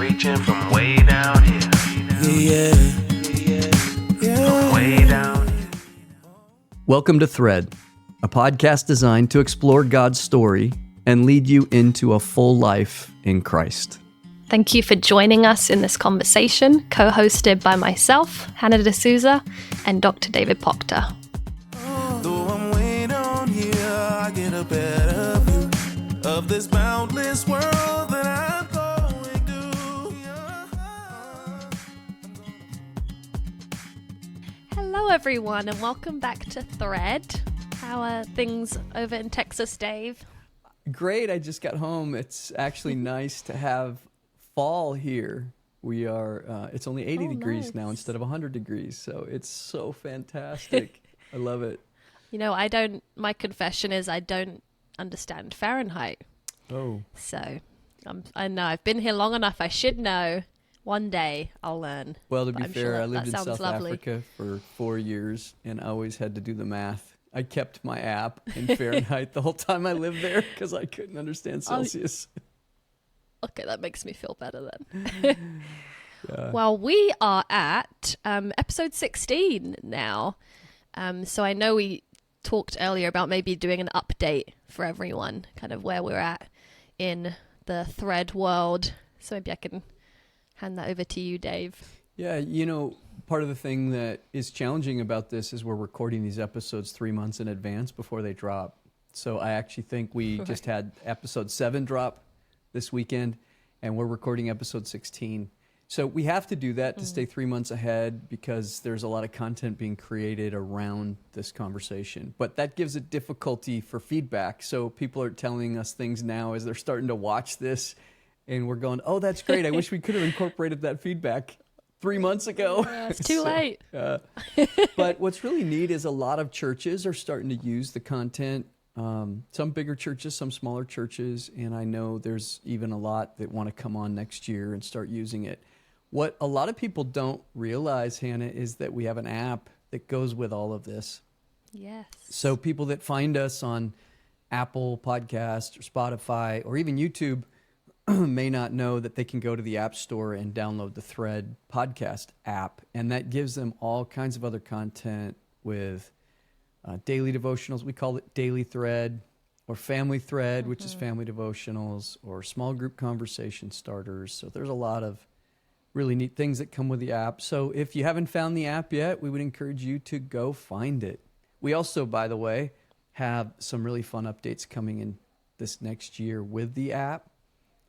Reaching from way down here. From way down here. Welcome to Thread, a podcast designed to explore God's story and lead you into a full life in Christ. Thank you for joining us in this conversation, co-hosted by myself, Hannah D'Souza, and Dr. David Proctor. Though I'm way down here, I get a better view of this boundless world that I'm going to. Hello, everyone, and welcome back to Thread. How are things over in Texas, Dave? Great, I just got home. It's actually nice to have fall here. We are, it's only 80 degrees now instead of 100 degrees, so it's so fantastic. I love it. You know, my confession is I don't understand Fahrenheit. Oh. So, I know, I've been here long enough, I should know. One day I'll learn. Well, to be I'm fair, sure I lived in that sounds South lovely. Africa for 4 years, and I always had to do the math. I kept my app in Fahrenheit the whole time I lived there because I couldn't understand Celsius. Okay, that makes me feel better then. Well, we are at episode 16 now. So I know we talked earlier about maybe doing an update for everyone, kind of where we're at in the Thread world. So maybe I can hand that over to you, Dave. Yeah, you know, part of the thing that is challenging about this is we're recording these episodes 3 months in advance before they drop. So I actually think we just had episode 7 drop this weekend, and we're recording episode 16. So we have to do that to stay 3 months ahead because there's a lot of content being created around this conversation. But that gives it difficulty for feedback. So people are telling us things now as they're starting to watch this, and we're going, oh, that's great. I wish we could have incorporated that feedback 3 months ago. Yeah, it's too late. But what's really neat is a lot of churches are starting to use the content. Some bigger churches, some smaller churches, and I know there's even a lot that want to come on next year and start using it. What a lot of people don't realize, Hannah, is that we have an app that goes with all of this. Yes. So people that find us on Apple Podcasts or Spotify or even YouTube may not know that they can go to the App Store and download the Thread podcast app, and that gives them all kinds of other content with daily devotionals. We call it Daily Thread or Family Thread, which is family devotionals, or small group conversation starters. So there's a lot of really neat things that come with the app. So if you haven't found the app yet, we would encourage you to go find it. We also, by the way, have some really fun updates coming in this next year with the app.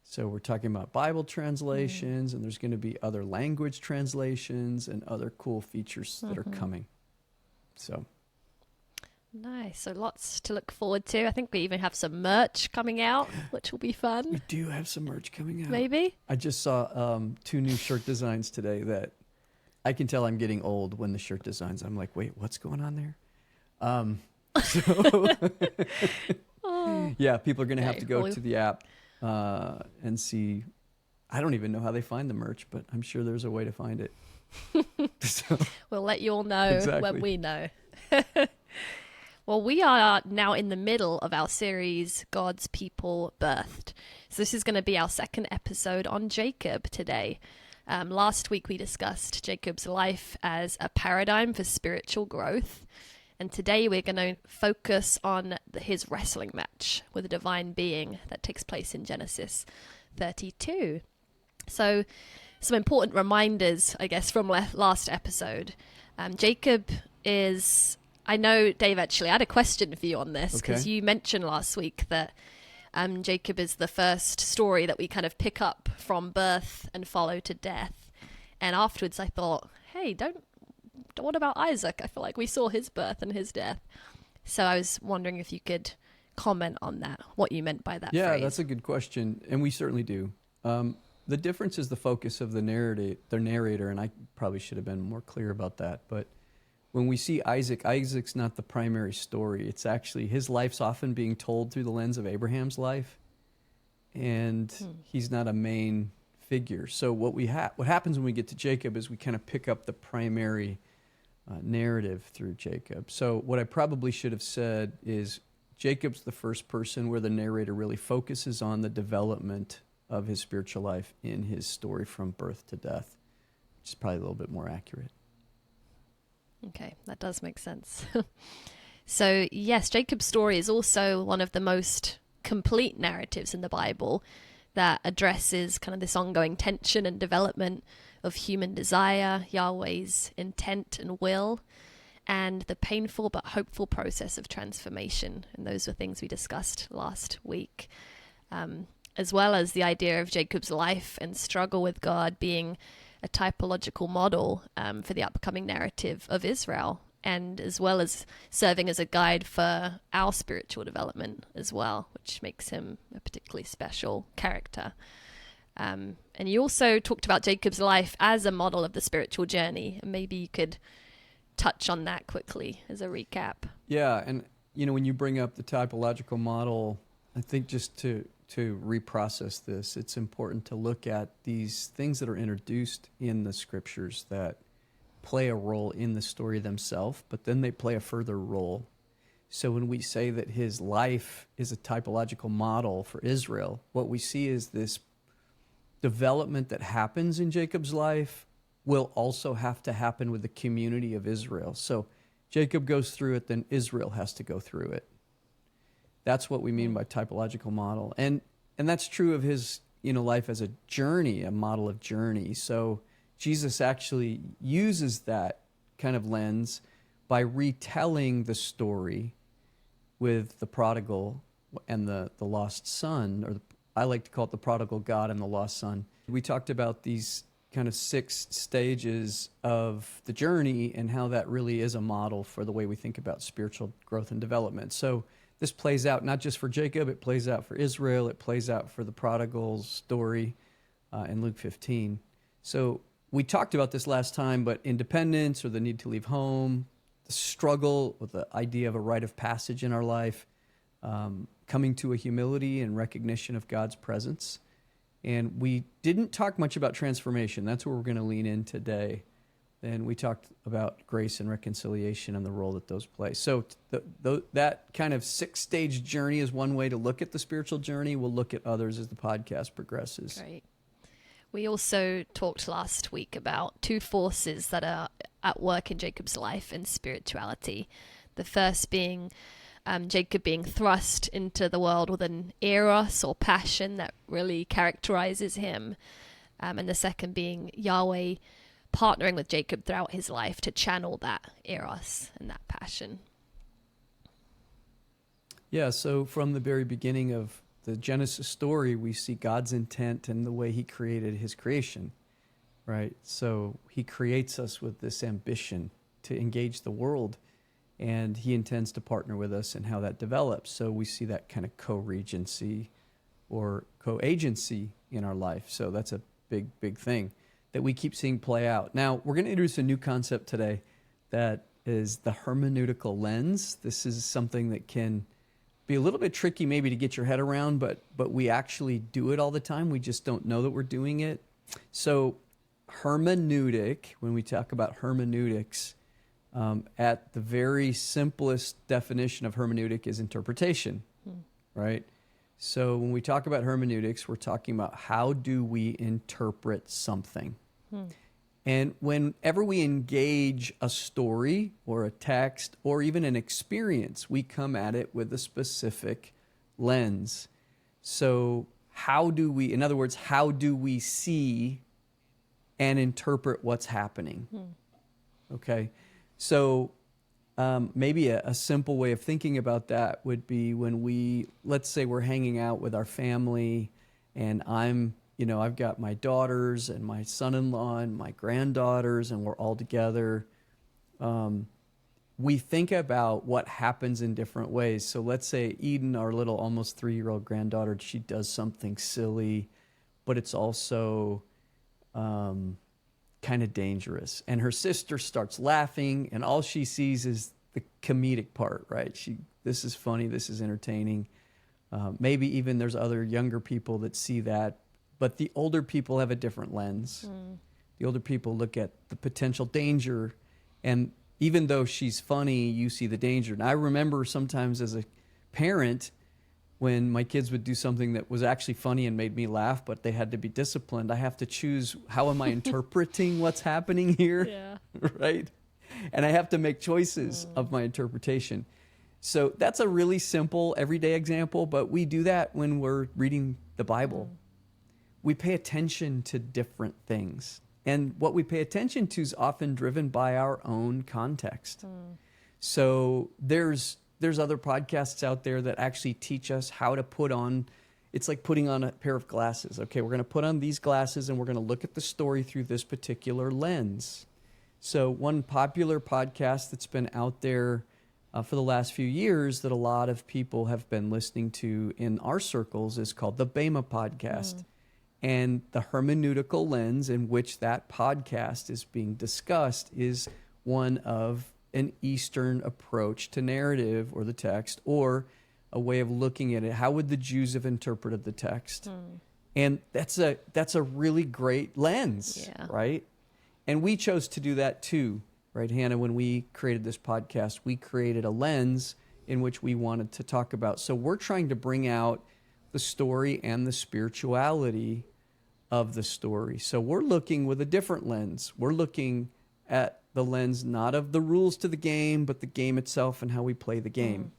So we're talking about Bible translations, and there's going to be other language translations and other cool features that are coming. So Nice. So lots to look forward to. I think we even have some merch coming out, which will be fun. we do have some merch coming out. Maybe. I just saw 2 new shirt designs today that I can tell I'm getting old when the shirt designs. I'm like, wait, what's going on there? Yeah, people are going to have to go to the app and see. I don't even know how they find the merch, but I'm sure there's a way to find it. So, We'll let you all know Exactly. when we know. Well, we are now in the middle of our series, God's People Birthed. So this is going to be our second episode on Jacob today. Last week we discussed Jacob's life as a paradigm for spiritual growth. And today we're going to focus on his wrestling match with a divine being that takes place in Genesis 32. So some important reminders, I guess, from last episode. Jacob is... I know, Dave, actually, I had a question for you on this because you mentioned last week that Jacob is the first story that we kind of pick up from birth and follow to death. And afterwards I thought, hey, what about Isaac? I feel like we saw his birth and his death. So I was wondering if you could comment on that, what you meant by that phrase. Yeah, that's a good question, and we certainly do. The difference is the focus of the narrator, and I probably should have been more clear about that, but when we see Isaac's not the primary story. It's actually his life's often being told through the lens of Abraham's life, and he's not a main figure. So what happens when we get to Jacob is we kind of pick up the primary narrative through Jacob. So what I probably should have said is Jacob's the first person where the narrator really focuses on the development of his spiritual life in his story from birth to death, which is probably a little bit more accurate. Okay, that does make sense. So, yes, Jacob's story is also one of the most complete narratives in the Bible that addresses kind of this ongoing tension and development of human desire, Yahweh's intent and will, and the painful but hopeful process of transformation. And those were things we discussed last week, as well as the idea of Jacob's life and struggle with God being a typological model for the upcoming narrative of Israel, and as well as serving as a guide for our spiritual development as well, which makes him a particularly special character. And you also talked about Jacob's life as a model of the spiritual journey, and maybe you could touch on that quickly as a recap. Yeah, and when you bring up the typological model, I think just to reprocess this, it's important to look at these things that are introduced in the scriptures that play a role in the story themselves, but then they play a further role. So when we say that his life is a typological model for Israel, what we see is this development that happens in Jacob's life will also have to happen with the community of Israel. So Jacob goes through it, then Israel has to go through it. That's what we mean by typological model. And that's true of his life as a journey, a model of journey. So Jesus actually uses that kind of lens by retelling the story with the prodigal and the lost son, or I like to call it the prodigal God and the lost son. We talked about these kind of 6 stages of the journey and how that really is a model for the way we think about spiritual growth and development. So this plays out not just for Jacob, it plays out for Israel, it plays out for the prodigal's story in Luke 15. So we talked about this last time, but independence or the need to leave home, the struggle with the idea of a rite of passage in our life, coming to a humility and recognition of God's presence. And we didn't talk much about transformation. That's where we're going to lean in today. And we talked about grace and reconciliation and the role that those play. So that kind of 6-stage journey is one way to look at the spiritual journey. We'll look at others as the podcast progresses. Great. We also talked last week about 2 forces that are at work in Jacob's life and spirituality. The first being Jacob being thrust into the world with an Eros or passion that really characterizes him. And the second being Yahweh partnering with Jacob throughout his life to channel that Eros and that passion. Yeah, so from the very beginning of the Genesis story, we see God's intent and the way he created his creation, right? So he creates us with this ambition to engage the world, and he intends to partner with us in how that develops. So we see that kind of co-regency or co-agency in our life. So that's a big, big thing that we keep seeing play out. Now, we're going to introduce a new concept today that is the hermeneutical lens. This is something that can be a little bit tricky maybe to get your head around, but we actually do it all the time. We just don't know that we're doing it. So hermeneutic, when we talk about hermeneutics, at the very simplest definition of hermeneutic is interpretation, right? So when we talk about hermeneutics, we're talking about how do we interpret something. And whenever we engage a story or a text or even an experience, we come at it with a specific lens. So how do we, in other words, how do we see and interpret what's happening? Okay, so maybe a simple way of thinking about that would be when we, let's say we're hanging out with our family and I've got my daughters and my son-in-law and my granddaughters and we're all together. We think about what happens in different ways. So let's say Eden, our little almost 3-year-old granddaughter, she does something silly, but it's also kind of dangerous. And her sister starts laughing and all she sees is the comedic part, right? This is funny, this is entertaining. Maybe even there's other younger people that see that. But the older people have a different lens. The older people look at the potential danger, and even though she's funny, you see the danger. And I remember sometimes as a parent, when my kids would do something that was actually funny and made me laugh, but they had to be disciplined, I have to choose, how am I interpreting what's happening here? Yeah. Right? And I have to make choices of my interpretation. So that's a really simple everyday example, but we do that when we're reading the Bible. We pay attention to different things. And what we pay attention to is often driven by our own context. So there's other podcasts out there that actually teach us how to put on, it's like putting on a pair of glasses. Okay, we're going to put on these glasses and we're going to look at the story through this particular lens. So one popular podcast that's been out there for the last few years that a lot of people have been listening to in our circles is called the Bema podcast. And the hermeneutical lens in which that podcast is being discussed is one of an Eastern approach to narrative or the text, or a way of looking at it. How would the Jews have interpreted the text? And that's a really great lens, right? And we chose to do that too, right, Hannah? When we created this podcast, we created a lens in which we wanted to talk about. So we're trying to bring out the story and the spirituality of the story. So we're looking with a different lens. We're looking at the lens not of the rules to the game, but the game itself and how we play the game.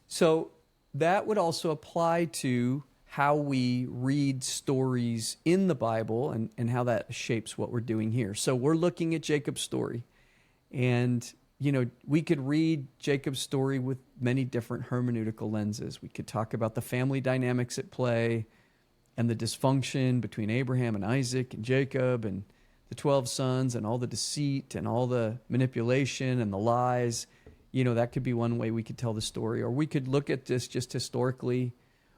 So that would also apply to how we read stories in the Bible and how that shapes what we're doing here. So we're looking at Jacob's story. And, you know, we could read Jacob's story with many different hermeneutical lenses. We could talk about the family dynamics at play and the dysfunction between Abraham and Isaac and Jacob and the 12 sons and all the deceit and all the manipulation and the lies. You know, that could be one way we could tell the story. Or we could look at this just historically,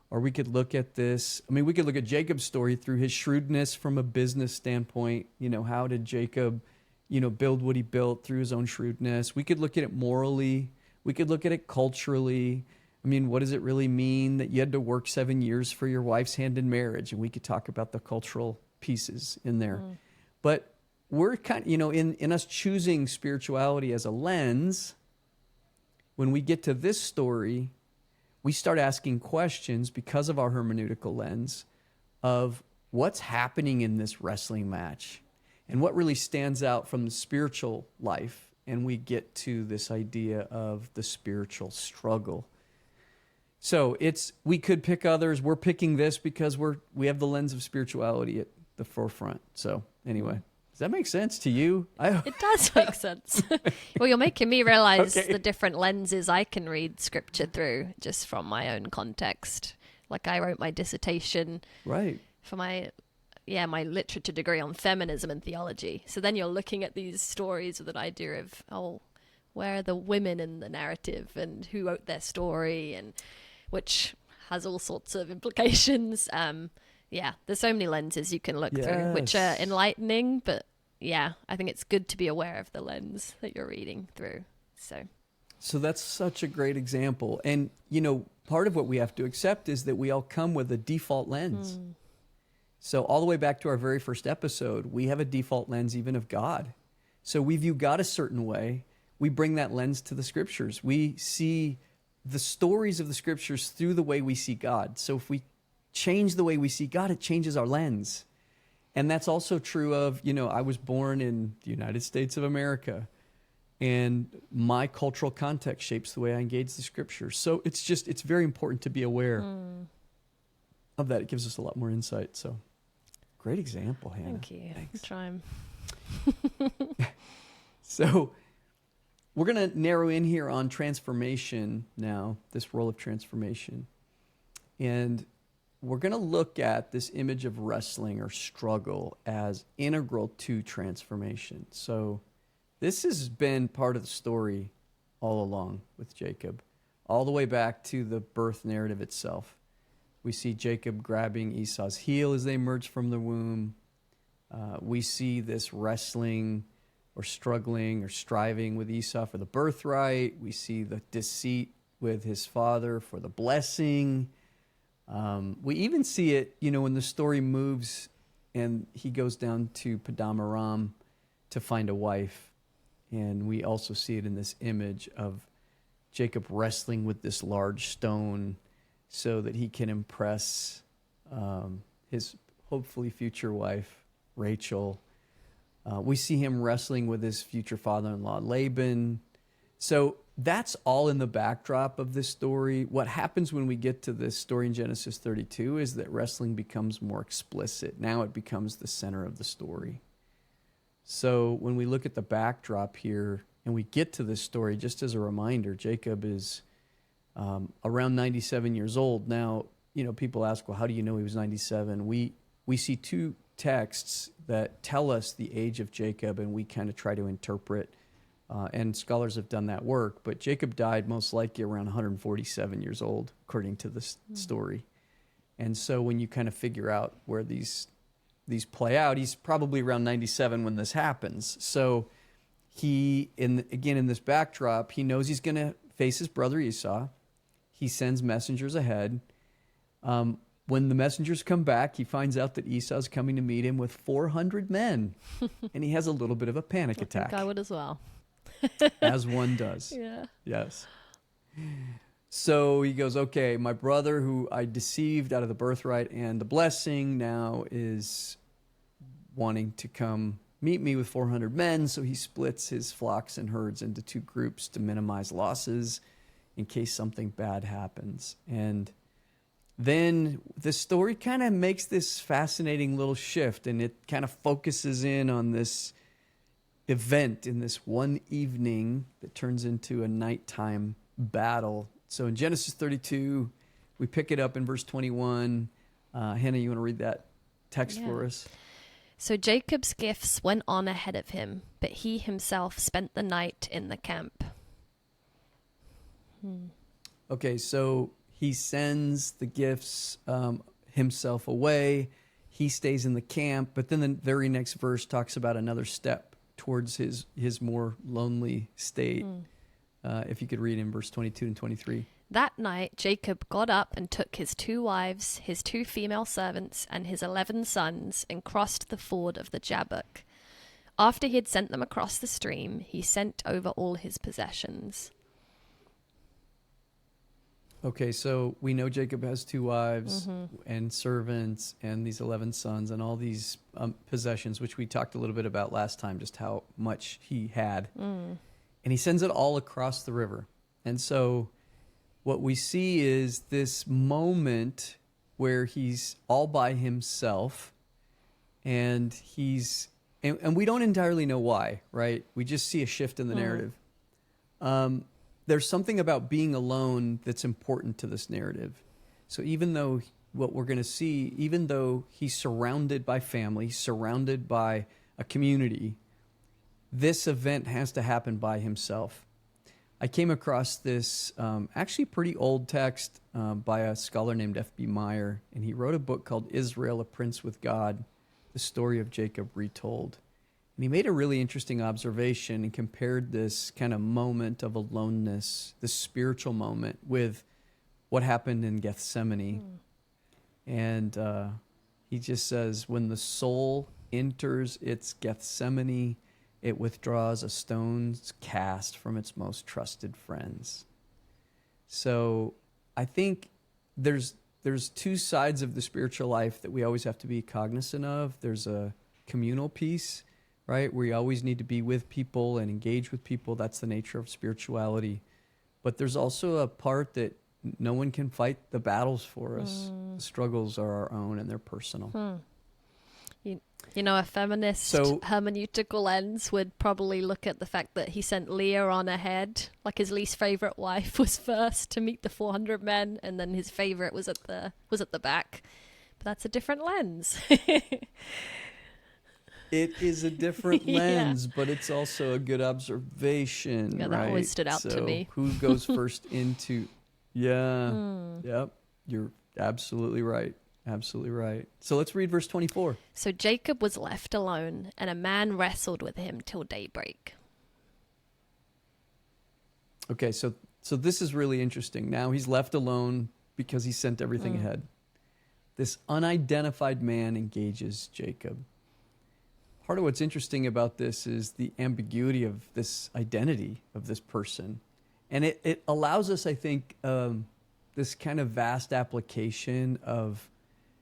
or we could look at this. I mean, we could look at Jacob's story through his shrewdness from a business standpoint. You know, how did Jacob, you know, build what he built through his own shrewdness? We could look at it morally. We could look at it culturally. I mean, what does it really mean that you had to work 7 years for your wife's hand in marriage? And we could talk about the cultural pieces in there. But we're kind of, you know, in us choosing spirituality as a lens, when we get to this story, we start asking questions because of our hermeneutical lens of what's happening in this wrestling match and what really stands out from the spiritual life. And we get to this idea of the spiritual struggle. So we could pick others. We're picking this because we have the lens of spirituality at the forefront. So anyway, does that make sense to you? It does make sense. Well, you're making me realize the different lenses I can read scripture through just from my own context. Like I wrote my dissertation for my literature degree on feminism and theology. So then you're looking at these stories with an idea of, where are the women in the narrative and who wrote their story, and which has all sorts of implications. There's so many lenses you can look through, which are enlightening, but I think it's good to be aware of the lens that you're reading through. So that's such a great example. And, you know, part of what we have to accept is that we all come with a default lens. So all the way back to our very first episode, we have a default lens even of God. So we view God a certain way. We bring that lens to the scriptures. We see the stories of the scriptures through the way we see God. So if we change the way we see God, it changes our lens. And that's also true of, you know, I was born in the United States of America, and my cultural context shapes the way I engage the scriptures. So it's very important to be aware of that. It gives us a lot more insight. So great example, Hannah. Thank you. Thanks. I'm trying. So we're going to narrow in here on transformation now, this role of transformation. And we're going to look at this image of wrestling or struggle as integral to transformation. So this has been part of the story all along with Jacob, all the way back to the birth narrative itself. We see Jacob grabbing Esau's heel as they emerge from the womb. We see this wrestling or struggling or striving with Esau for the birthright. We see the deceit with his father for the blessing. We even see it, you know, when the story moves and he goes down to Padam Aram to find a wife. And we also see it in this image of Jacob wrestling with this large stone so that he can impress his hopefully future wife, Rachel. We see him wrestling with his future father-in-law, Laban. So that's all in the backdrop of this story. What happens when we get to this story in Genesis 32 is that wrestling becomes more explicit. Now it becomes the center of the story. So when we look at the backdrop here and we get to this story, just as a reminder, Jacob is around 97 years old. Now, people ask, well, how do you know he was 97? We see two texts that tell us the age of Jacob, and we kind of try to interpret, and scholars have done that work. But Jacob died most likely around 147 years old, according to this story. And so when you kind of figure out where these play out, he's probably around 97 when this happens. So he, in this backdrop, he knows he's going to face his brother Esau. He sends messengers ahead. When the messengers come back, he finds out that Esau's coming to meet him with 400 men. And he has a little bit of a panic attack. I think I would as well. As one does. Yeah. Yes. So he goes, okay, my brother who I deceived out of the birthright and the blessing now is wanting to come meet me with 400 men. So he splits his flocks and herds into two groups to minimize losses in case something bad happens. And then the story kind of makes this fascinating little shift, and it kind of focuses in on this event in this one evening that turns into a nighttime battle. So in Genesis 32, we pick it up in verse 21. Hannah, you want to read that text for us? So Jacob's gifts went on ahead of him, but he himself spent the night in the camp. Okay, so he sends the gifts himself away. He stays in the camp, but then the very next verse talks about another step towards his more lonely state. If you could read in verse 22 and 23. That night Jacob got up and took his 2 wives, his 2 female servants, and his 11 sons, and crossed the ford of the Jabbok. After he had sent them across the stream, he sent over all his possessions. Okay, so we know Jacob has 2 wives and servants and these 11 sons and all these possessions, which we talked a little bit about last time, just how much he had. And he sends it all across the river. And so what we see is this moment where he's all by himself, and and we don't entirely know why, right? We just see a shift in the narrative. There's something about being alone that's important to this narrative. So even though what we're going to see, even though he's surrounded by family, surrounded by a community, this event has to happen by himself. I came across this actually pretty old text by a scholar named F.B. Meyer, and he wrote a book called Israel, a Prince with God, the story of Jacob retold. And he made a really interesting observation and compared this kind of moment of aloneness, this spiritual moment, with what happened in Gethsemane. And he just says, when the soul enters its Gethsemane, it withdraws a stone's cast from its most trusted friends. So I think there's 2 sides of the spiritual life that we always have to be cognizant of. There's a communal piece, right? We always need to be with people and engage with people. That's the nature of spirituality. But there's also a part that no one can fight the battles for us. The struggles are our own and they're personal. You know, a feminist hermeneutical lens would probably look at the fact that he sent Leah on ahead, like his least favorite wife was first to meet the 400 men, and then his favorite was at the back. But that's a different lens. It is a different lens, but it's also a good observation. Yeah, that right? always stood out to me. Who goes first into? Yep. You're absolutely right. Absolutely right. So let's read verse 24. So Jacob was left alone, and a man wrestled with him till daybreak. Okay, so this is really interesting. Now he's left alone because he sent everything ahead. This unidentified man engages Jacob. Part of what's interesting about this is the ambiguity of this identity of this person. And it allows us, I think, to this kind of vast application of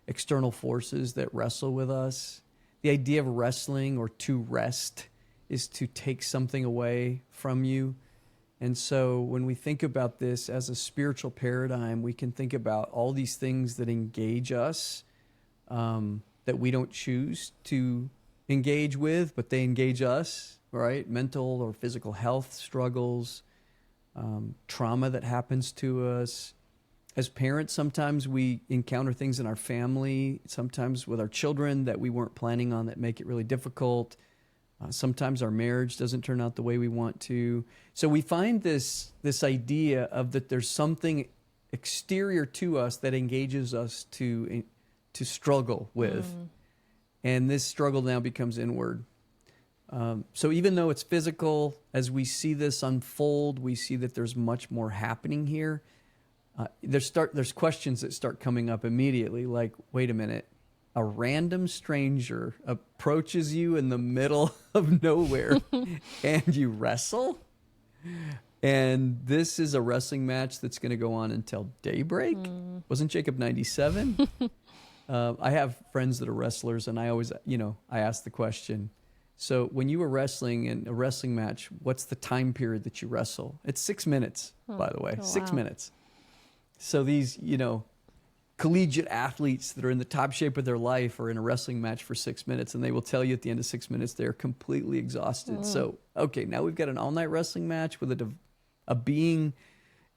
external forces that wrestle with us. The idea of wrestling or to rest is to take something away from you. And so when we think about this as a spiritual paradigm, we can think about all these things that engage us, that we don't choose to engage with, but they engage us, right? Mental or physical health struggles, trauma that happens to us. As parents, sometimes we encounter things in our family, sometimes with our children that we weren't planning on that make it really difficult. Sometimes our marriage doesn't turn out the way we want to. So we find this idea of that there's something exterior to us that engages us to struggle with. And this struggle now becomes inward. So even though it's physical, as we see this unfold, we see that there's much more happening here. There's questions that start coming up immediately, like, wait a minute, a random stranger approaches you in the middle of nowhere and you wrestle? And this is a wrestling match that's going to go on until daybreak? Wasn't Jacob 97? I have friends that are wrestlers, and I always, I ask the question, so when you were wrestling in a wrestling match, what's the time period that you wrestle? It's 6 minutes, by the way, 6 minutes. So these, collegiate athletes that are in the top shape of their life are in a wrestling match for 6 minutes, and they will tell you at the end of 6 minutes they're completely exhausted. So, okay, now we've got an all-night wrestling match with a being.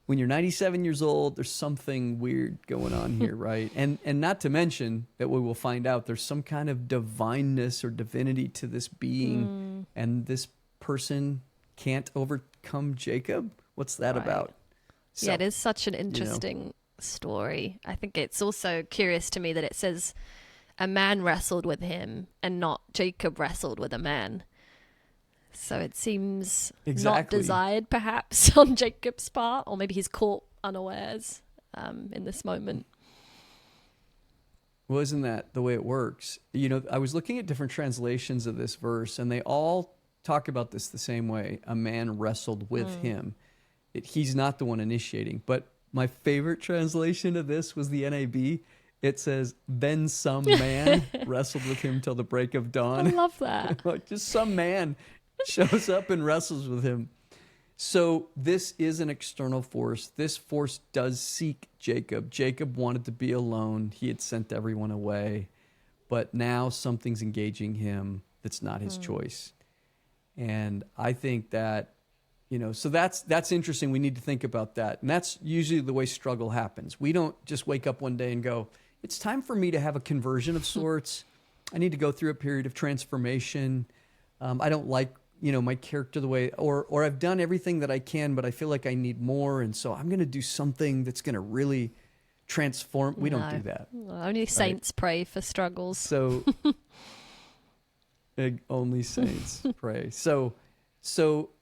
When you're 97 years old, there's something weird going on here, right? And not to mention that we will find out there's some kind of divineness or divinity to this being, and this person can't overcome Jacob. What's that about? So, yeah, it is such an interesting story. I think it's also curious to me that it says a man wrestled with him and not Jacob wrestled with a man. So it seems not desired, perhaps, on Jacob's part, or maybe he's caught unawares in this moment. Well, isn't that the way it works? I was looking at different translations of this verse, and they all talk about this the same way. A man wrestled with him. He's not the one initiating. But my favorite translation of this was the NAB. It says, then some man wrestled with him till the break of dawn. I love that. Like, just some man shows up and wrestles with him. So this is an external force. This force does seek Jacob. Jacob wanted to be alone. He had sent everyone away. But now something's engaging him that's not his choice. And I think that, so that's interesting. We need to think about that. And that's usually the way struggle happens. We don't just wake up one day and go, it's time for me to have a conversion of sorts. I need to go through a period of transformation. I don't like my character the way, or I've done everything that I can, but I feel like I need more. And so I'm going to do something that's going to really transform. We don't do that. Only saints pray for struggles. So only saints pray. So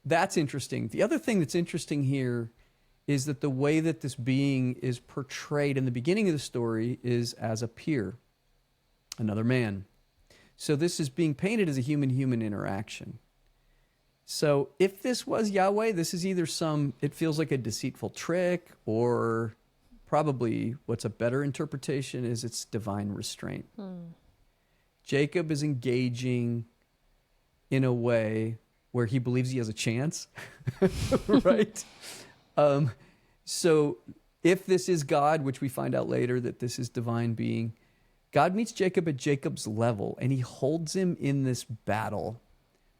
that's interesting. The other thing that's interesting here is that the way that this being is portrayed in the beginning of the story is as a peer, another man. So this is being painted as a human-human interaction. So if this was Yahweh, this is either it feels like a deceitful trick, or probably what's a better interpretation is it's divine restraint. Jacob is engaging in a way where he believes he has a chance, right? So if this is God, which we find out later that this is divine being, God meets Jacob at Jacob's level, and he holds him in this battle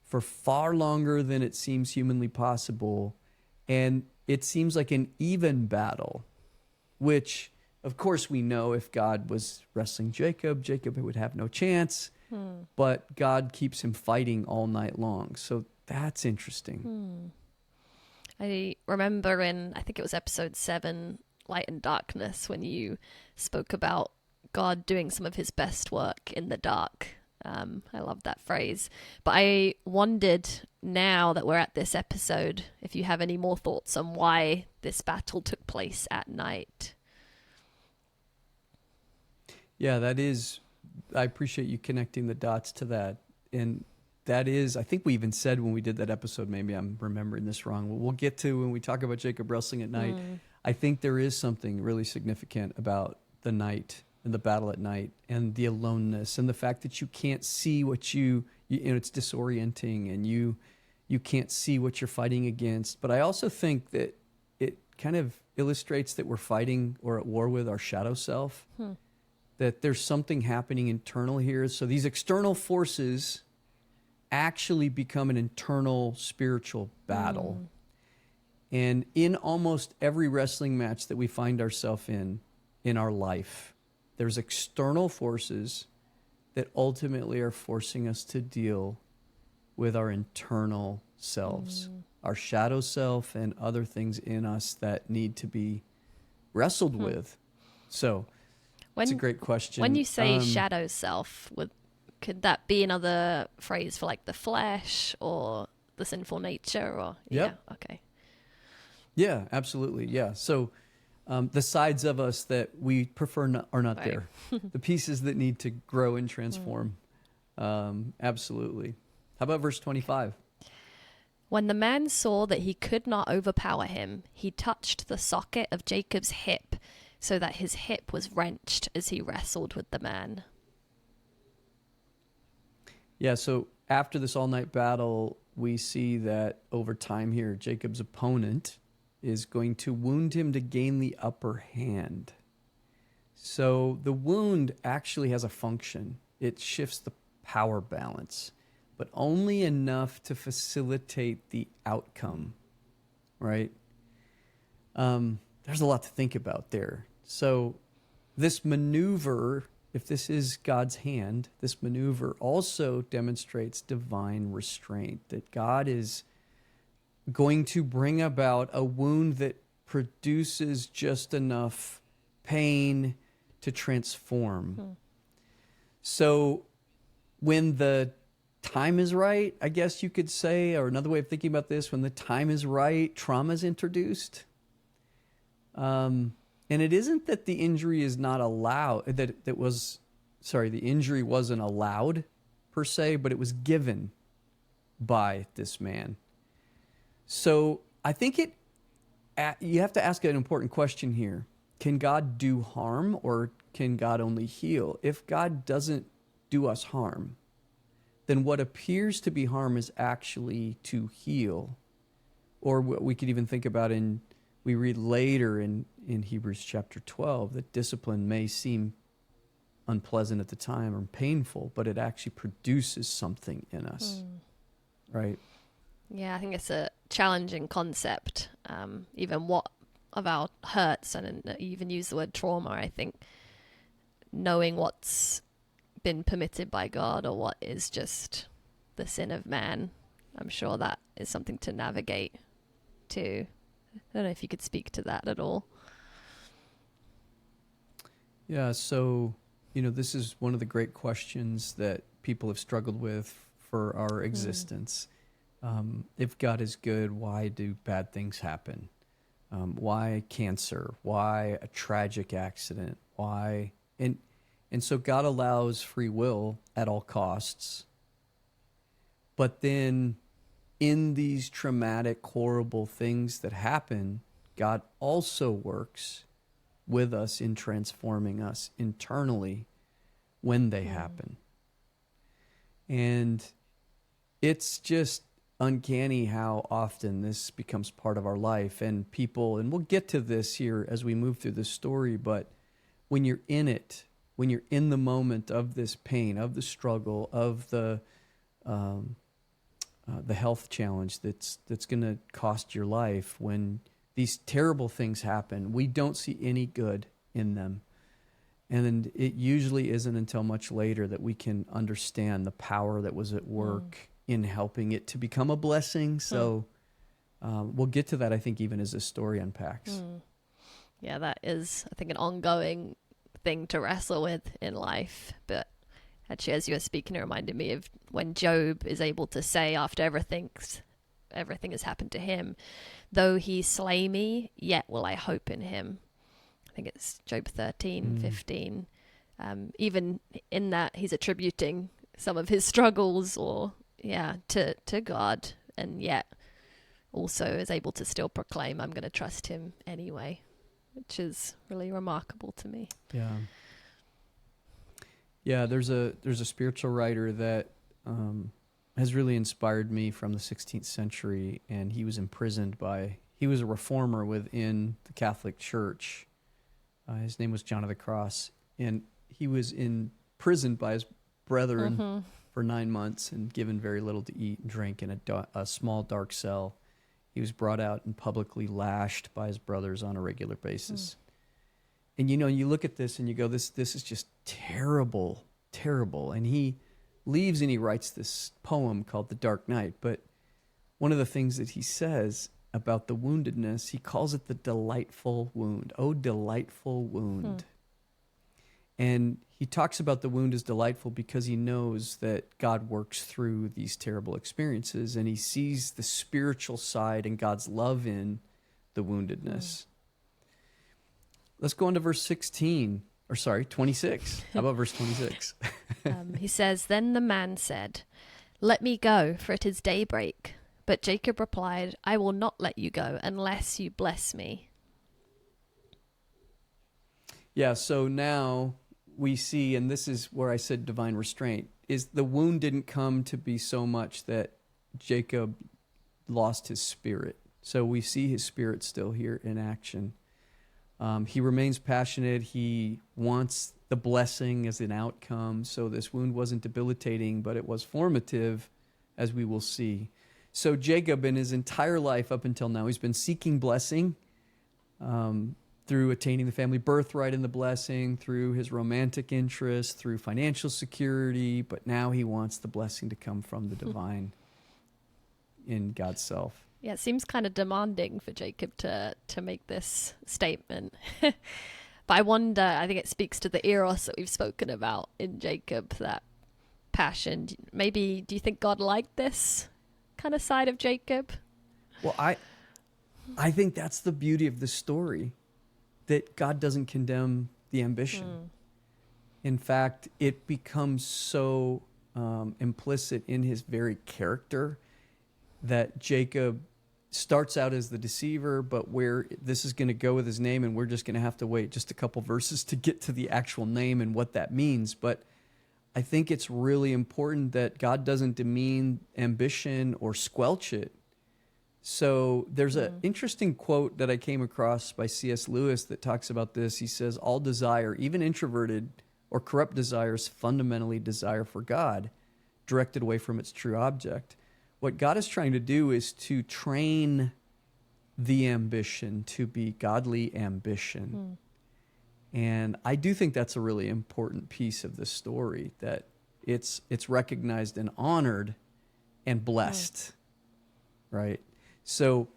for far longer than it seems humanly possible. And it seems like an even battle, which, of course, we know if God was wrestling Jacob would have no chance. But God keeps him fighting all night long. So that's interesting. I remember I think it was episode 7, Light and Darkness, when you spoke about God doing some of his best work in the dark. I love that phrase. But I wondered, now that we're at this episode, if you have any more thoughts on why this battle took place at night. Yeah, I appreciate you connecting the dots to that. And that is, I think we even said when we did that episode, maybe I'm remembering this wrong, we'll get to when we talk about Jacob wrestling at night. I think there is something really significant about the night and the battle at night and the aloneness and the fact that you can't see what you know, it's disorienting and you can't see what you're fighting against. But I also think that it kind of illustrates that we're fighting or at war with our shadow self, that there's something happening internal here. So these external forces actually become an internal spiritual battle. And in almost every wrestling match that we find ourselves in our life, there's external forces that ultimately are forcing us to deal with our internal selves, our shadow self and other things in us that need to be wrestled with. So it's a great question. When you say shadow self, could that be another phrase for like the flesh or the sinful nature? Or Yep. Yeah, okay. Yeah, absolutely. Yeah. So the sides of us that we prefer are not Right. there. The pieces that need to grow and transform. Absolutely. How about verse 25? When the man saw that he could not overpower him, he touched the socket of Jacob's hip, so that his hip was wrenched as he wrestled with the man. Yeah, so after this all-night battle, we see that over time here, Jacob's opponent is going to wound him to gain the upper hand. So the wound actually has a function. It shifts the power balance, but only enough to facilitate the outcome, right? There's a lot to think about there. So this maneuver, if this is God's hand, this maneuver also demonstrates divine restraint, that God is going to bring about a wound that produces just enough pain to transform. So when the time is right, I guess you could say, or another way of thinking about this, when the time is right, trauma is introduced. And it isn't that the injury is not allowed, the injury wasn't allowed per se, but it was given by this man. So I think you have to ask an important question here. Can God do harm or can God only heal? If God doesn't do us harm, then what appears to be harm is actually to heal. Or what we could even think about we read later in Hebrews chapter 12, that discipline may seem unpleasant at the time or painful, but it actually produces something in us, right? Yeah, I think it's a challenging concept. Even what of our hurts, and you even use the word trauma, I think knowing what's been permitted by God or what is just the sin of man, I'm sure that is something to navigate too. I don't know if you could speak to that at all. Yeah, so, this is one of the great questions that people have struggled with for our existence. If God is good, why do bad things happen? Why cancer? Why a tragic accident? Why? And so God allows free will at all costs. But then in these traumatic, horrible things that happen, God also works with us in transforming us internally when they happen. And it's just uncanny how often this becomes part of our life. And we'll get to this here as we move through this story, but when you're in it, when you're in the moment of this pain, of the struggle, of the health challenge that's going to cost your life, when these terrible things happen, we don't see any good in them. And it usually isn't until much later that we can understand the power that was at work in helping it to become a blessing. So we'll get to that, I think, even as this story unpacks. Yeah, that is, I think, an ongoing thing to wrestle with in life. But actually, as you were speaking, it reminded me of when Job is able to say after everything has happened to him, though he slay me, yet will I hope in him. I think it's Job 13:15. Even in that, he's attributing some of his struggles to God, and yet also is able to still proclaim, I'm going to trust him anyway. which is really remarkable to me. Yeah, there's a spiritual writer that has really inspired me from the 16th century, and he was he was a reformer within the Catholic Church. His name was John of the Cross, and he was imprisoned by his brethren for 9 months and given very little to eat and drink in a small dark cell. He was brought out and publicly lashed by his brothers on a regular basis. And you look at this and you go, this is just terrible, terrible. And he leaves and he writes this poem called The Dark Night. But one of the things that he says about the woundedness, he calls it the delightful wound. Oh, delightful wound. And he talks about the wound as delightful because he knows that God works through these terrible experiences, and he sees the spiritual side and God's love in the woundedness. Let's go on to verse 26. How about verse 26? He says, "Then the man said, 'Let me go, for it is daybreak.' But Jacob replied, 'I will not let you go unless you bless me.'" Yeah, so now we see, and this is where I said divine restraint, is the wound didn't come to be so much that Jacob lost his spirit. So we see his spirit still here in action. He remains passionate. He wants the blessing as an outcome. So this wound wasn't debilitating, but it was formative, as we will see. So Jacob, in his entire life up until now, he's been seeking blessing through attaining the family birthright and the blessing, through his romantic interest, through financial security. But now he wants the blessing to come from the divine in God's self. Yeah, it seems kind of demanding for Jacob to make this statement. But I wonder, I think it speaks to the Eros that we've spoken about in Jacob, that passion. Maybe, do you think God liked this kind of side of Jacob? Well, I think that's the beauty of the story, that God doesn't condemn the ambition. In fact, it becomes so implicit in his very character that Jacob starts out as the deceiver, but where this is going to go with his name, and we're just going to have to wait just a couple verses to get to the actual name and what that means. But I think it's really important that God doesn't demean ambition or squelch it. So there's an interesting quote that I came across by C.S. Lewis that talks about this. He says, "All desire, even introverted or corrupt desires, fundamentally desire for God, directed away from its true object. What God is trying to do is to train the ambition to be godly ambition." And I do think that's a really important piece of the story, that it's recognized and honored and blessed, right? So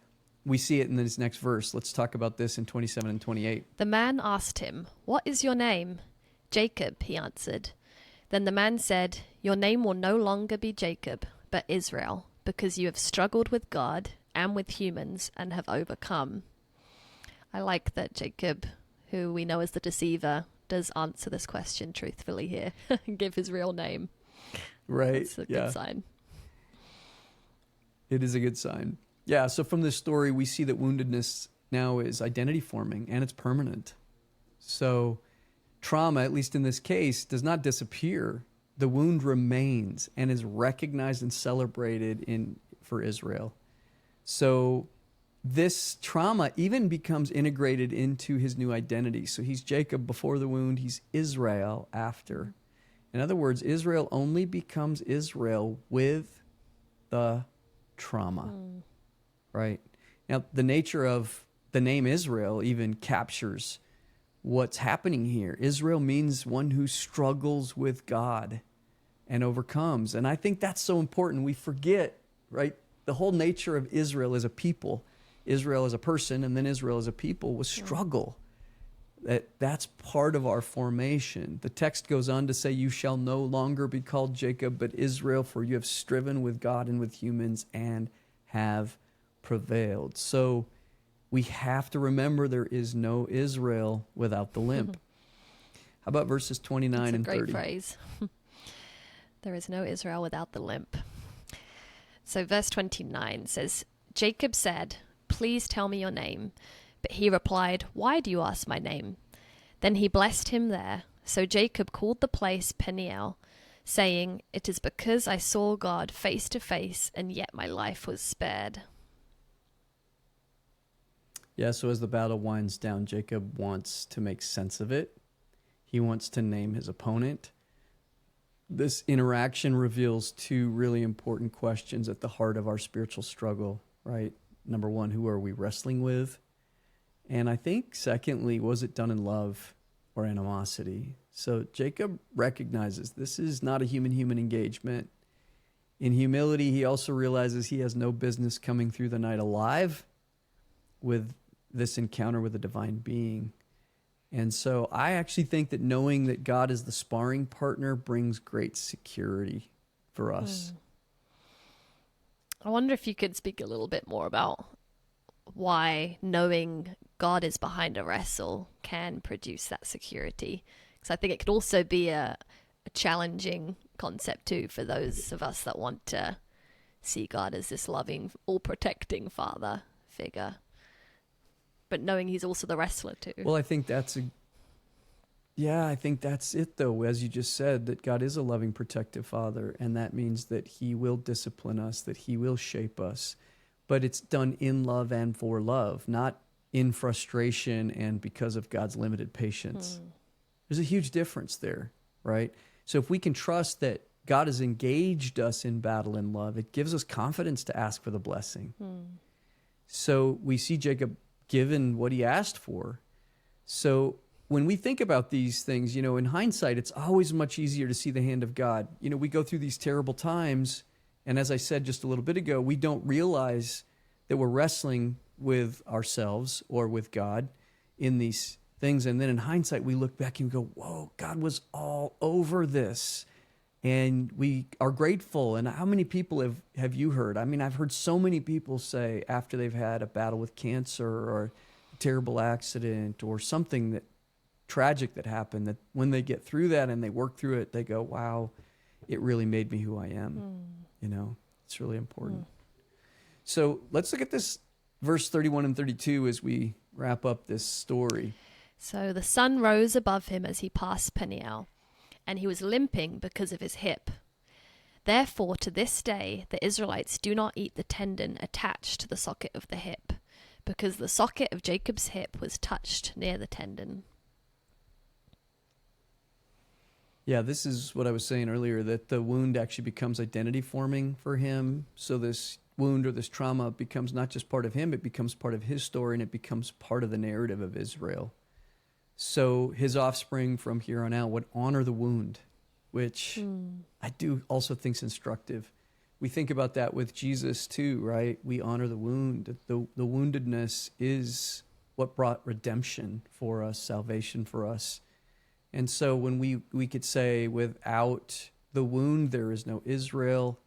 we see it in this next verse. Let's talk about this in 27 and 28. The man asked him, "What is your name?" "Jacob," he answered. Then the man said, "Your name will no longer be Jacob, but Israel, because you have struggled with God and with humans and have overcome." I like that Jacob, who we know as the deceiver, does answer this question truthfully here and give his real name. Right. It's a good sign. It is a good sign. Yeah, so from this story, we see that woundedness now is identity forming and it's permanent. So trauma, at least in this case, does not disappear. The wound remains and is recognized and celebrated for Israel. So this trauma even becomes integrated into his new identity. So he's Jacob before the wound, he's Israel after. In other words, Israel only becomes Israel with the trauma, right? Now, the nature of the name Israel even captures what's happening here. Israel means one who struggles with God and overcomes. And I think that's so important. We forget, right? The whole nature of Israel as a people, Israel as a person, and then Israel as a people was struggle. That's part of our formation. The text goes on to say, "You shall no longer be called Jacob, but Israel, for you have striven with God and with humans and have prevailed." So we have to remember there is no Israel without the limp. How about verses 29 and 30? That's a great phrase. There is no Israel without the limp. So verse 29 says, Jacob said, "Please tell me your name." But he replied, "Why do you ask my name?" Then he blessed him there. So Jacob called the place Penuel, saying, "It is because I saw God face to face, and yet my life was spared." Yeah, so as the battle winds down, Jacob wants to make sense of it. He wants to name his opponent. This interaction reveals two really important questions at the heart of our spiritual struggle, right? Number one, who are we wrestling with? And I think, secondly, was it done in love or animosity? So Jacob recognizes this is not a human-human engagement. In humility, he also realizes he has no business coming through the night alive with this encounter with a divine being. And so I actually think that knowing that God is the sparring partner brings great security for us. I wonder if you could speak a little bit more about why knowing God is behind a wrestle can produce that security. Because I think it could also be a challenging concept too for those of us that want to see God as this loving, all-protecting father figure. But knowing he's also the wrestler too. Well, I think that's it though, as you just said, that God is a loving, protective father, and that means that he will discipline us, that he will shape us, but it's done in love and for love, not in frustration and because of God's limited patience. There's a huge difference there, right? So if we can trust that God has engaged us in battle in love, it gives us confidence to ask for the blessing. So we see Jacob given what he asked for. So when we think about these things, in hindsight, it's always much easier to see the hand of God. We go through these terrible times, and as I said just a little bit ago, we don't realize that we're wrestling with ourselves or with God in these things. And then in hindsight, we look back and go, whoa, God was all over this. And we are grateful. And how many people have you heard? I mean, I've heard so many people say after they've had a battle with cancer or a terrible accident or something that tragic that happened, that when they get through that and they work through it, they go, wow, it really made me who I am. It's really important. So let's look at this verse 31 and 32 as we wrap up this story. So the sun rose above him as he passed Penuel, and he was limping because of his hip. Therefore, to this day, the Israelites do not eat the tendon attached to the socket of the hip, because the socket of Jacob's hip was touched near the tendon. Yeah, this is what I was saying earlier, that the wound actually becomes identity forming for him. So this wound or this trauma becomes not just part of him, it becomes part of his story, and it becomes part of the narrative of Israel. So his offspring from here on out would honor the wound, which I do also think is instructive. We think about that with Jesus too, right? We honor the wound. The woundedness is what brought redemption for us, salvation for us. And so when we could say without the wound, there is no Israel,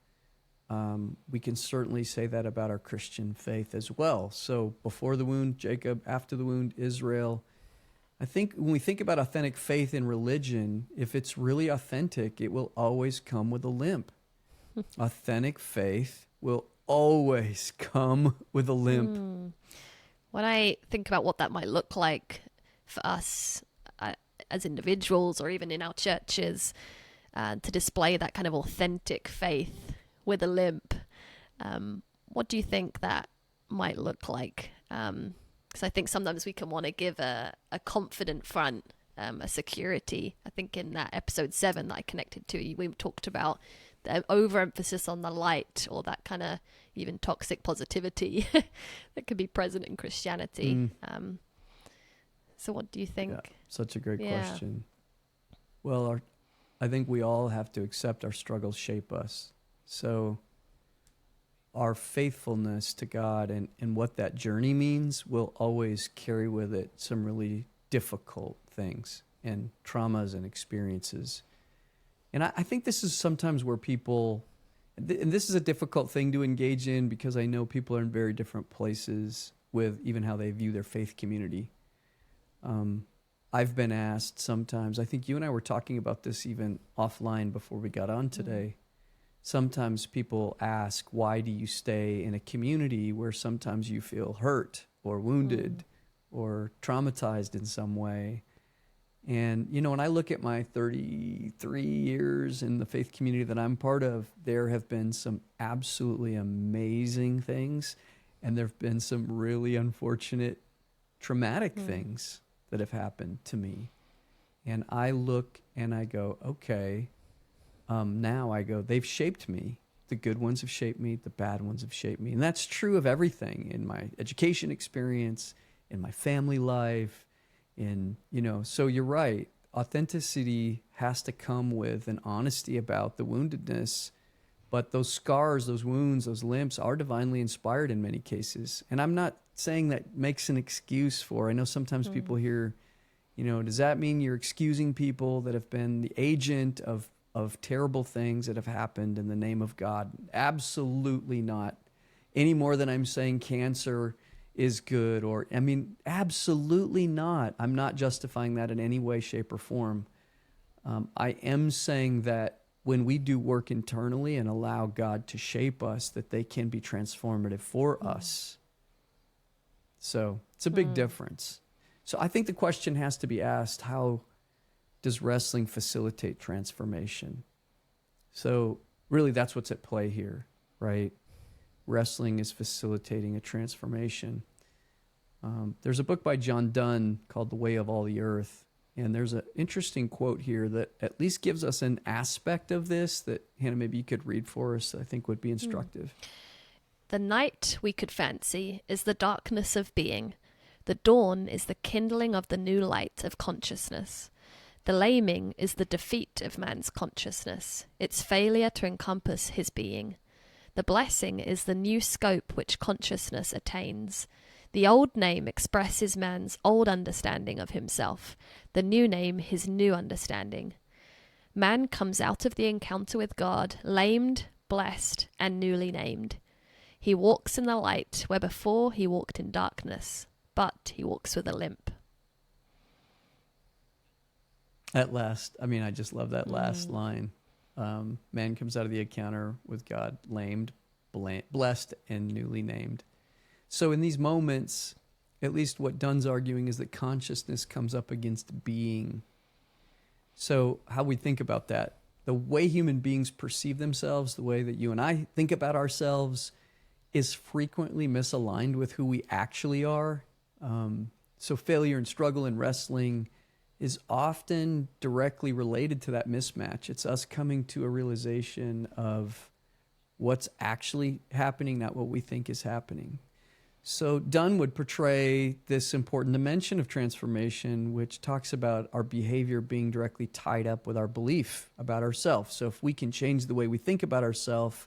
we can certainly say that about our Christian faith as well. So before the wound, Jacob; after the wound, Israel. I think when we think about authentic faith in religion, if it's really authentic, it will always come with a limp. Authentic faith will always come with a limp. When I think about what that might look like for us as individuals or even in our churches, to display that kind of authentic faith with a limp, what do you think that might look like? Because I think sometimes we can want to give a confident front, a security. I think in that episode 7 that I connected to, we talked about the overemphasis on the light, or that kind of even toxic positivity that could be present in Christianity. So what do you think? Yeah, such a great question. Well, I think we all have to accept our struggles shape us. So our faithfulness to God and what that journey means will always carry with it some really difficult things and traumas and experiences. And I think this is sometimes where people, and this is a difficult thing to engage in because I know people are in very different places with even how they view their faith community. I've been asked sometimes, I think you and I were talking about this even offline before we got on today. Sometimes people ask, why do you stay in a community where sometimes you feel hurt or wounded or traumatized in some way. And, when I look at my 33 years in the faith community that I'm part of, there have been some absolutely amazing things, and there have been some really unfortunate, traumatic things that have happened to me. And I look and I go, okay, now I go, they've shaped me. The good ones have shaped me. The bad ones have shaped me. And that's true of everything in my education experience, in my family life, so you're right. Authenticity has to come with an honesty about the woundedness, but those scars, those wounds, those limps are divinely inspired in many cases. And I'm not saying that makes an excuse for, I know sometimes people hear, does that mean you're excusing people that have been the agent of terrible things that have happened in the name of God? Absolutely not. Any more than I'm saying cancer is good, absolutely not. I'm not justifying that in any way, shape, or form. I am saying that when we do work internally and allow God to shape us, that they can be transformative for us. So it's a big difference. So I think the question has to be asked, how does wrestling facilitate transformation? So really that's what's at play here, right? Wrestling is facilitating a transformation. There's a book by John Donne called The Way of All the Earth, and there's an interesting quote here that at least gives us an aspect of this that, Hannah, maybe you could read for us, I think would be instructive. The night, we could fancy, is the darkness of being. The dawn is the kindling of the new light of consciousness. The laming is the defeat of man's consciousness, its failure to encompass his being. The blessing is the new scope which consciousness attains. The old name expresses man's old understanding of himself, the new name his new understanding. Man comes out of the encounter with God, lamed, blessed, and newly named. He walks in the light where before he walked in darkness, but he walks with a limp. At last, I just love that last line. Man comes out of the encounter with God, lamed, blessed, and newly named. So in these moments, at least what Dunn's arguing is that consciousness comes up against being. So how we think about that, the way human beings perceive themselves, the way that you and I think about ourselves, is frequently misaligned with who we actually are. So failure and struggle and wrestling is often directly related to that mismatch. It's us coming to a realization of what's actually happening, not what we think is happening. So Dunn would portray this important dimension of transformation, which talks about our behavior being directly tied up with our belief about ourselves. So if we can change the way we think about ourselves,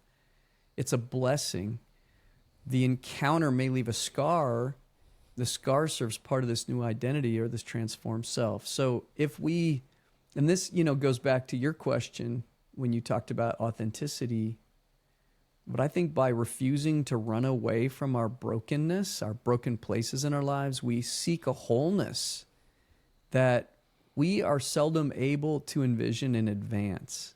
it's a blessing. The encounter may leave a scar. The scar serves part of this new identity or this transformed self. So if we, and this, goes back to your question when you talked about authenticity, but I think by refusing to run away from our brokenness, our broken places in our lives, we seek a wholeness that we are seldom able to envision in advance.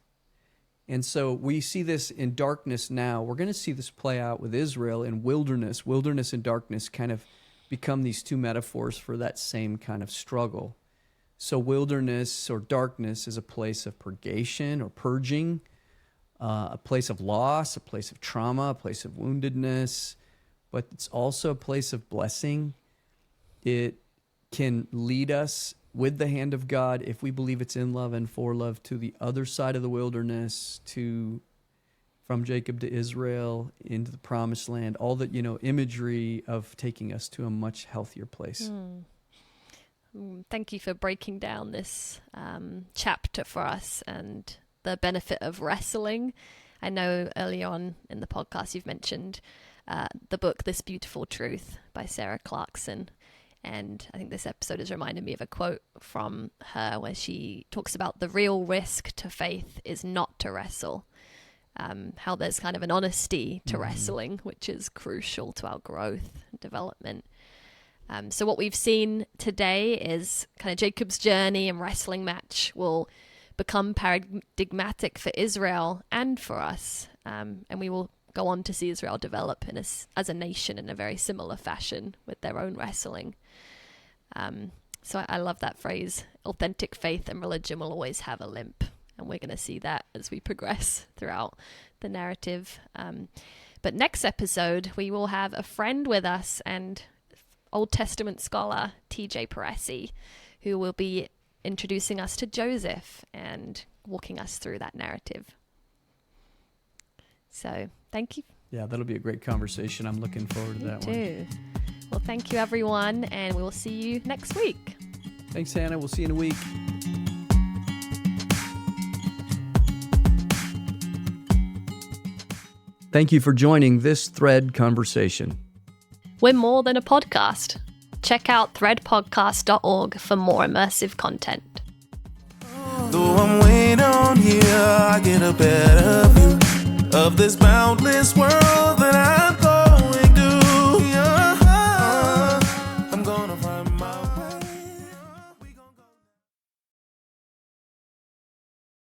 And so we see this in darkness now. We're going to see this play out with Israel in wilderness. Wilderness and darkness kind of become these two metaphors for that same kind of struggle. So wilderness or darkness is a place of purgation or purging, a place of loss, a place of trauma, a place of woundedness, but it's also a place of blessing. It can lead us with the hand of God, if we believe it's in love and for love, to the other side of the wilderness, from Jacob to Israel, into the promised land, all the, imagery of taking us to a much healthier place. Thank you for breaking down this chapter for us and the benefit of wrestling. I know early on in the podcast you've mentioned the book This Beautiful Truth by Sarah Clarkson, and I think this episode has reminded me of a quote from her where she talks about the real risk to faith is not to wrestle, how there's kind of an honesty to wrestling, which is crucial to our growth and development. So what we've seen today is kind of Jacob's journey and wrestling match will become paradigmatic for Israel and for us. And we will go on to see Israel develop as a nation in a very similar fashion with their own wrestling. So I love that phrase. Authentic faith and religion will always have a limp. And we're going to see that as we progress throughout the narrative. But next episode, we will have a friend with us and Old Testament scholar, TJ Parasi, who will be introducing us to Joseph and walking us through that narrative. So thank you. Yeah, that'll be a great conversation. I'm looking forward to that one. Me too. Well, thank you, everyone, and we will see you next week. Thanks, Hannah. We'll see you in a week. Thank you for joining this Thread conversation. We're more than a podcast. Check out threadpodcast.org for more immersive content. Though I'm way down here, I get a better view of this